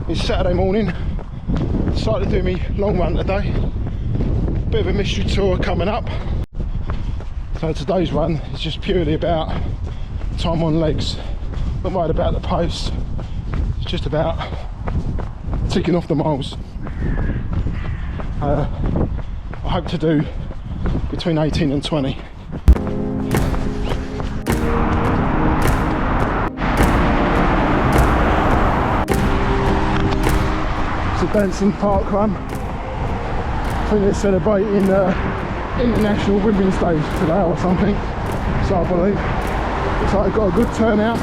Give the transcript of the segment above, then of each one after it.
It's Saturday morning. Decided to do me long run today. Bit of a mystery tour coming up. So today's run is just purely about time on legs. Not worried about the post. It's just about ticking off the miles. I hope to do between 18 and 20. It's a Benson Park run. I think they're celebrating International Women's Day today or something, so I believe. Looks like they've got a good turnout.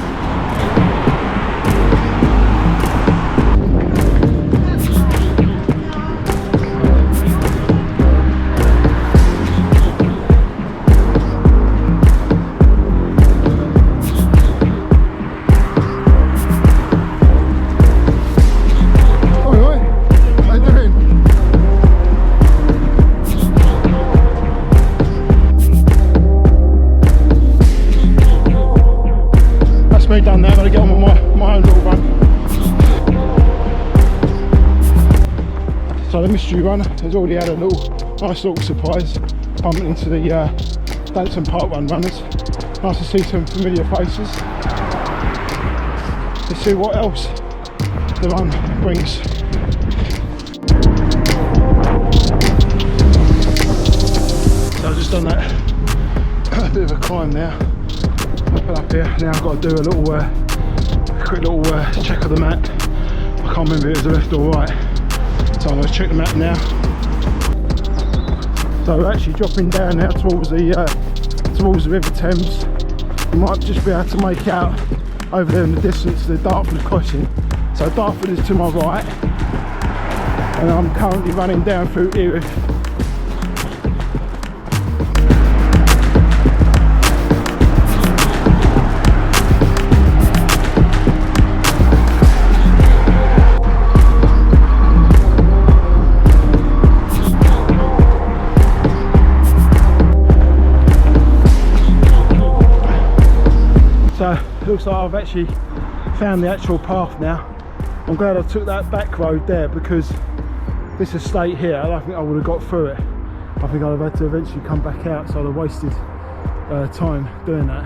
Done now, gotta get on with my own little run. So the mystery run has already had a nice little surprise, bumping into the Benson Park Run runners. Nice to see some familiar faces. Let's see what else the run brings. So I've just done that bit of a climb now. Up here now, I've got to do a little quick little check of the map. I can't remember if it was left or right, so I'm going to check the map now. So we're actually dropping down now towards the River Thames. You might just be able to make out over there in the distance the Dartford crossing. So Dartford is to my right, and I'm currently running down through Erith. So it looks like I've actually found the actual path now. I'm glad I took that back road there, because this estate here, I don't think I would have got through it. I think I'd have had to eventually come back out, so I'd have wasted time doing that.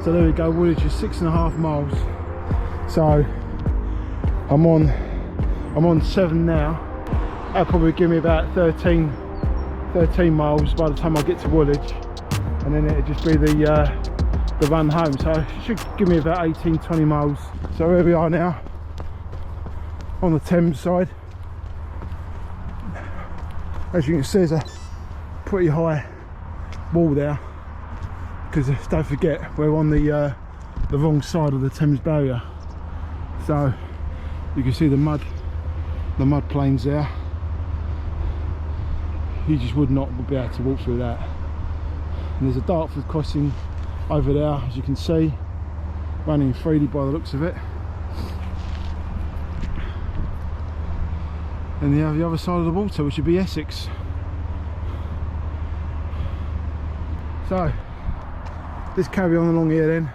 So there we go, Woolwich is 6.5 miles. So I'm on 7 now. That'll probably give me about 13 miles by the time I get to Woolwich, and then it'll just be the run home, so it should give me about 18-20 miles. So here we are now on the Thames side. As you can see, there's a pretty high wall there, because don't forget we're on the wrong side of the Thames barrier. So you can see the mud plains there. You just would not be able to walk through that. And there's a Dartford crossing over there, as you can see, running freely by the looks of it. And you have the other side of the water, which would be Essex. So let's carry on along here then.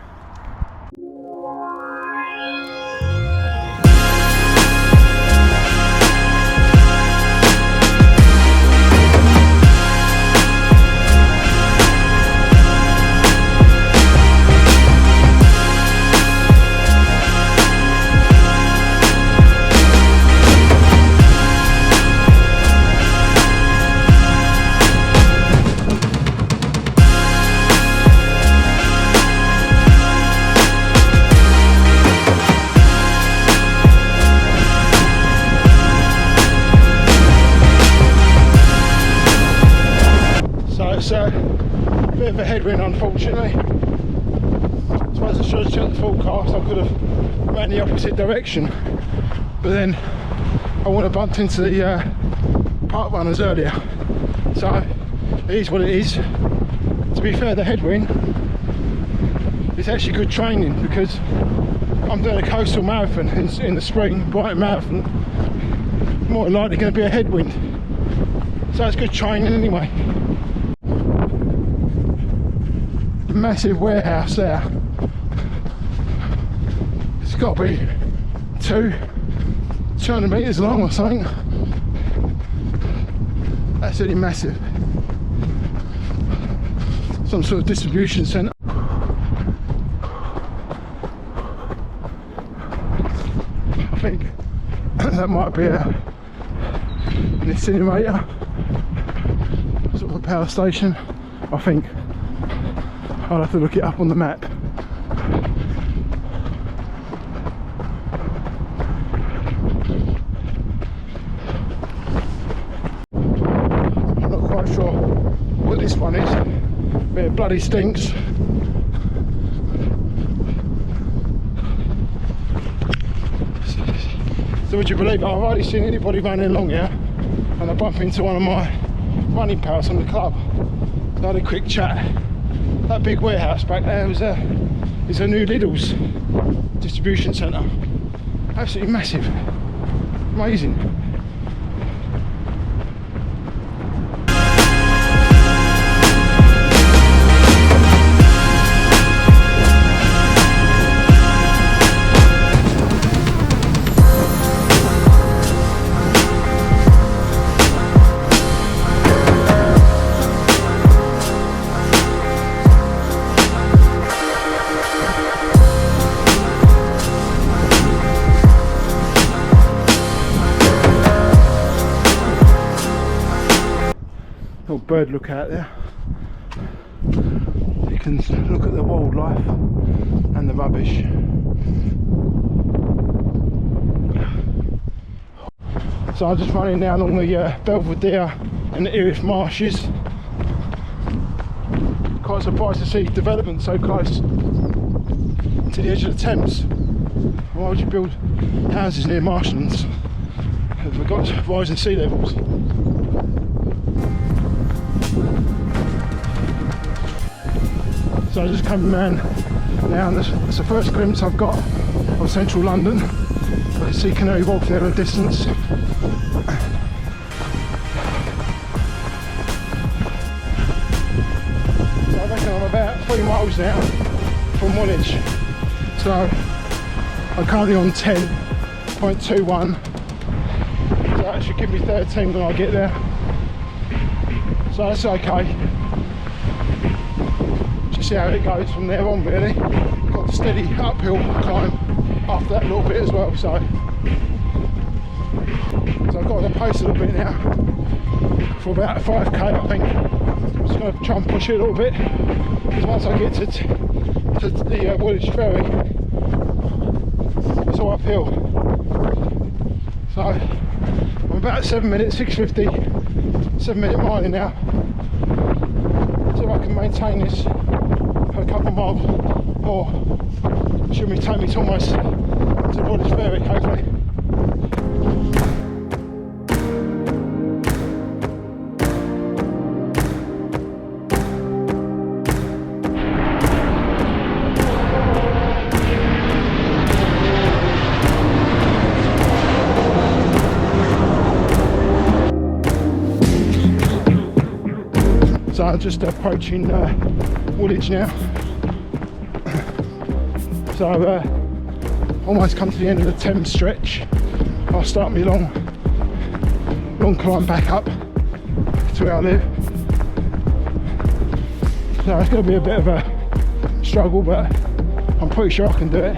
It's a bit of a headwind, unfortunately. I suppose I should have checked the forecast. I could have ran the opposite direction, but then I would have bumped into the park runners earlier. So it is what it is. To be fair, the headwind is actually good training, because I'm doing a coastal marathon in the spring, Brighton Marathon. More than likely going to be a headwind, so it's good training anyway. Massive warehouse there. It's got to be 200 metres long or something. Absolutely massive. Some sort of distribution centre. I think that might be an incinerator, sort of a power station. I think I'll have to look it up on the map. I'm not quite sure what this one is, but it bloody stinks. So would you believe it, I've hardly seen anybody running along here, and I bump into one of my running pals from the club. So I had a quick chat. That big warehouse back there is a new Lidl's distribution centre. Absolutely massive, amazing. Little bird look out there. You can look at the wildlife and the rubbish. So I'm just running down along the Belvedere and the Erith marshes. Quite surprised to see development so close to the edge of the Thames. Why would you build houses near marshlands? Have we got rising sea levels? So I just come round now, and it's the first glimpse I've got of central London. I can see Canary Wharf there in the distance. So I reckon I'm about 3 miles now from Woolwich. So I'm currently on 10.21. So that should give me 13 when I get there. So that's okay. Just see how it goes from there on, really. Got a steady uphill climb after that little bit as well, so I've got to pace a little bit now for about 5k, I think. I'm just going to try and push it a little bit, because once I get to the Woolwich ferry, it's all uphill. So I'm about 7 minutes, 6:50, 7 minute miling now. See if I can maintain this for a couple of miles more. Should take me to almost to Woolwich ferry, hopefully. So I'm just approaching Woolwich now. So almost come to the end of the Thames stretch. I'll start my long climb back up to where I live. So it's going to be a bit of a struggle, but I'm pretty sure I can do it.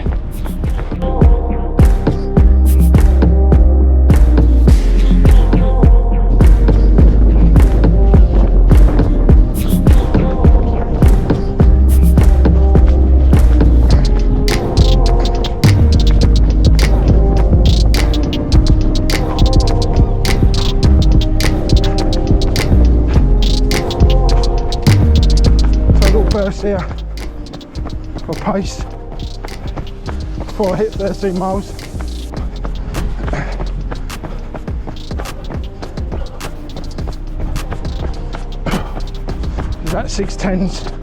First here for pace before I hit 13 miles. About 6:10s.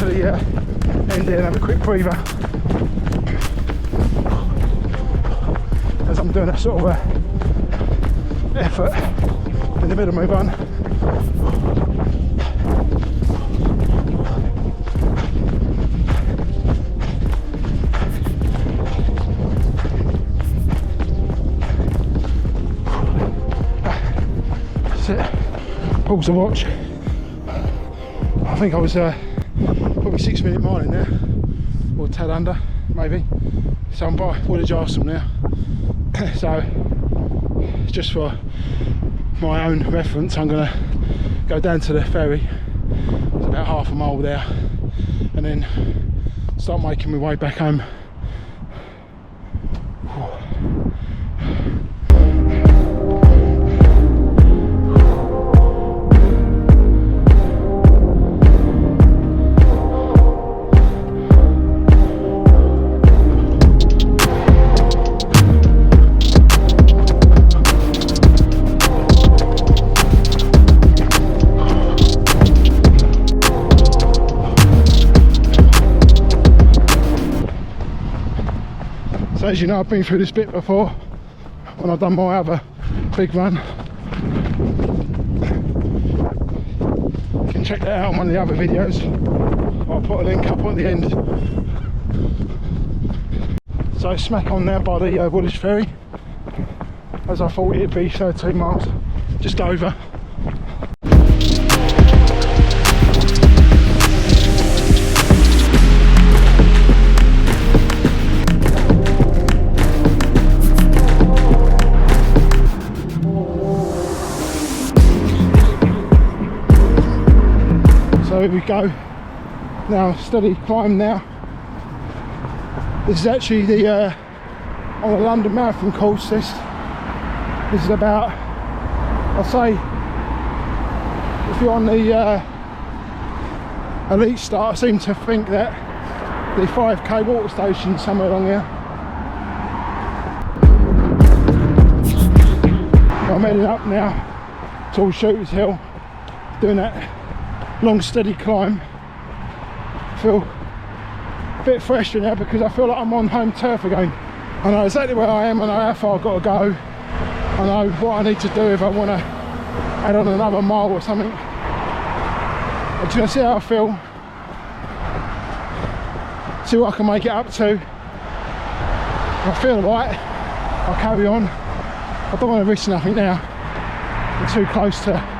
the end here and have a quick breather as I'm doing a sort of effort in the middle of my run. That's it. Pause the watch. I think I was probably 6 minute mile in there, or tad under maybe. So I'm by Woolwich Arsenal now. So just for my own reference, I'm gonna go down to the ferry. It's about half a mile there, and then start making my way back home. So as you know, I've been through this bit before when I've done my other big run. You can check that out on one of the other videos. I'll put a link up at the end. So smack on there by the Woolwich ferry, as I thought it'd be 13 miles, just over. So here we go, now steady climb now. This is actually the on the London Marathon course. This is about, I'd say, if you're on the elite start, I seem to think that the 5k water station somewhere along here. I'm heading up now towards Shooters Hill, doing that long steady climb. Feel a bit fresher now because I feel like I'm on home turf again. I know exactly where I am, I know how far I've got to go, I know what I need to do if I want to add on another mile or something. I'm just going to see how I feel, see what I can make it up to. If I feel right, I'll carry on. I don't want to risk nothing now. I'm too close to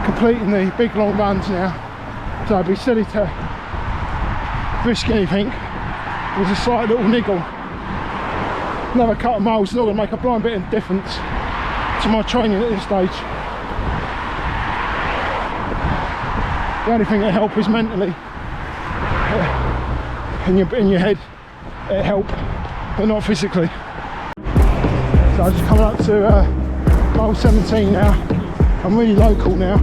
completing the big long runs now, so I'd be silly to risk anything. There's a slight little niggle. Another couple of miles is not going to make a blind bit of difference to my training at this stage. The only thing that helps is mentally, in your head, it help, but not physically. So I'm just coming up to mile 17 now. I'm really local now,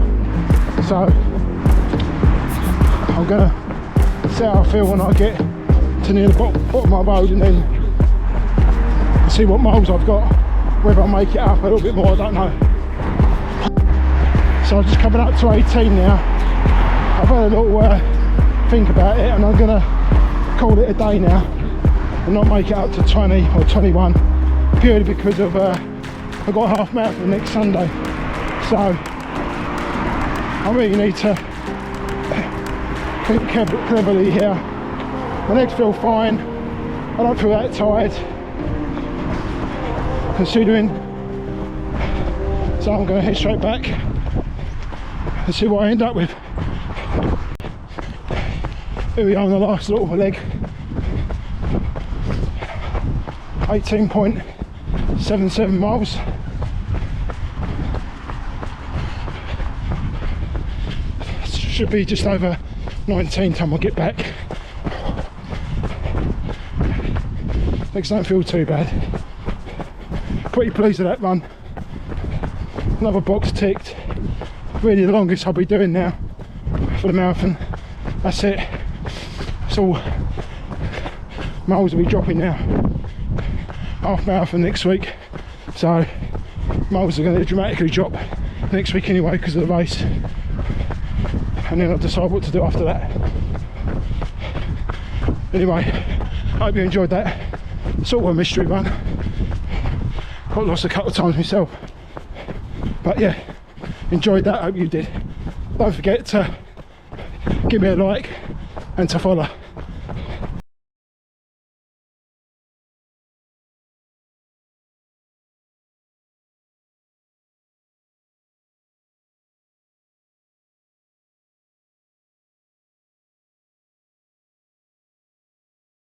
so I'm gonna see how I feel when I get to near the bottom of my road, and then see what miles I've got. Whether I'll make it up a little bit more, I don't know. So I'm just coming up to 18 now. I've had a little think about it, and I'm gonna call it a day now and not make it up to 20 or 21, purely because of I've got a half marathon next Sunday. So I really need to think cleverly here. My legs feel fine, I don't feel that tired considering, so I'm going to head straight back and see what I end up with. Here we are on the last little leg, 18.77 miles. Should be just over 19 time I get back. Legs don't feel too bad. Pretty pleased with that run. Another box ticked. Really the longest I'll be doing now for the marathon. That's it. It's all miles will be dropping now. Half marathon next week, so miles are going to dramatically drop next week anyway because of the race. and then I'll decide what to do after that. Anyway, I hope you enjoyed that. Sort of a mystery run. Got lost a couple of times myself, but yeah, enjoyed that. Hope you did. Don't forget to give me a like and to follow.